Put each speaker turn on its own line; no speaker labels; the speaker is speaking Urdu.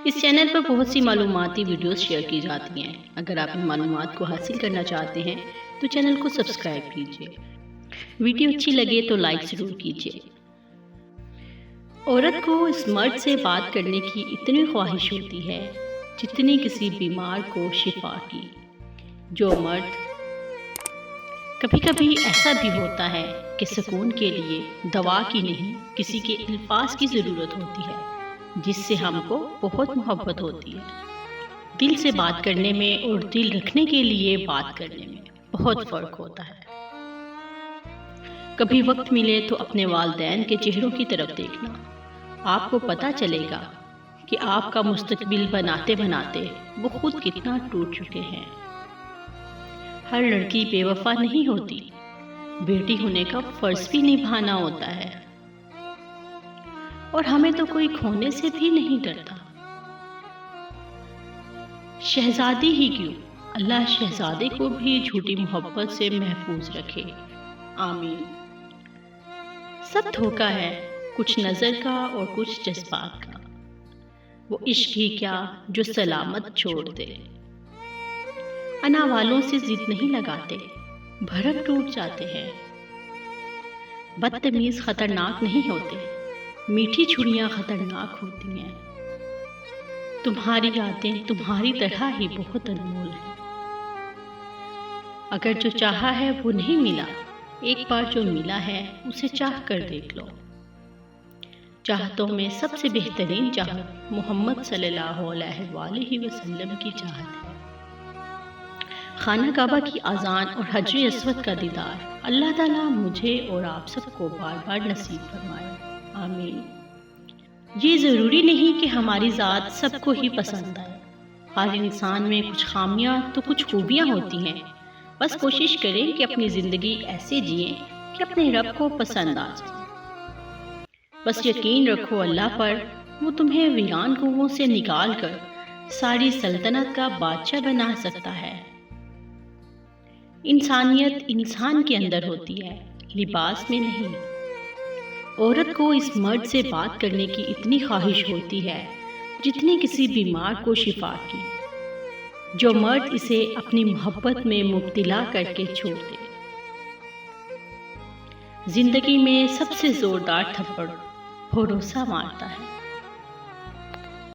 اس چینل پر بہت سی معلوماتی ویڈیوز شیئر کی جاتی ہیں۔ اگر آپ ان معلومات کو حاصل کرنا چاہتے ہیں تو چینل کو سبسکرائب کیجیے۔ ویڈیو اچھی لگے تو لائک ضرور کیجیے۔ عورت کو اس مرد سے بات کرنے کی اتنی خواہش ہوتی ہے جتنی کسی بیمار کو شفا کی۔ جو مرد کبھی کبھی ایسا بھی ہوتا ہے کہ سکون کے لیے دوا کی نہیں کسی کے الفاظ کی ضرورت ہوتی ہے جس سے ہم کو بہت محبت ہوتی ہے۔ دل سے بات کرنے میں اور دل رکھنے کے لیے بات کرنے میں بہت فرق ہوتا ہے۔ کبھی وقت ملے تو اپنے والدین کے چہروں کی طرف دیکھنا، آپ کو پتہ چلے گا کہ آپ کا مستقبل بناتے بناتے وہ خود کتنا ٹوٹ چکے ہیں۔ ہر لڑکی بے وفا نہیں ہوتی، بیٹی ہونے کا فرض بھی نبھانا ہوتا ہے، اور ہمیں تو کوئی کھونے سے بھی نہیں ڈرتا۔ شہزادی ہی کیوں، اللہ شہزادے کو بھی جھوٹی محبت سے محفوظ رکھے، آمین۔ سب دھوکا ہے، کچھ نظر کا اور کچھ جذبات کا، وہ عشق ہی کیا جو سلامت چھوڑ دے۔ انا والوں سے ضد نہیں لگاتے، بھڑک ٹوٹ جاتے ہیں۔ بدتمیز خطرناک نہیں ہوتے، میٹھی چھڑیاں خطرناک ہوتی ہیں۔ تمہاری یادیں تمہاری طرح ہی بہت انمول ہیں۔ اگر جو چاہا ہے وہ نہیں ملا، ایک بار جو ملا ہے اسے چاہ کر دیکھ لو۔ چاہتوں میں سب سے بہترین چاہت محمد صلی اللہ علیہ وآلہ وسلم کی چاہت ہے۔ خانہ کعبہ کی اذان اور حجر اسود کا دیدار اللہ تعالیٰ مجھے اور آپ سب کو بار بار نصیب فرمائے، آمین۔ یہ ضروری نہیں کہ ہماری ذات سب کو ہی پسند آئے۔ ہر انسان میں کچھ خامیاں تو کچھ خوبیاں ہوتی ہیں۔ بس کوشش کریں کہ اپنی زندگی ایسے جئیں کہ اپنے رب کو پسند آ جائیں۔ بس یقین رکھو اللہ پر، وہ تمہیں ویران کنووں سے نکال کر ساری سلطنت کا بادشاہ بنا سکتا ہے۔ انسانیت انسان کے اندر ہوتی ہے، لباس میں نہیں۔ عورت کو اس مرد سے بات کرنے کی اتنی خواہش ہوتی ہے جتنی کسی بیمار کو شفا کی۔ جو مرد اسے اپنی محبت میں مبتلا کر کے چھوڑ دے۔ زندگی میں سب سے زوردار تھپڑ بھروسہ مارتا ہے۔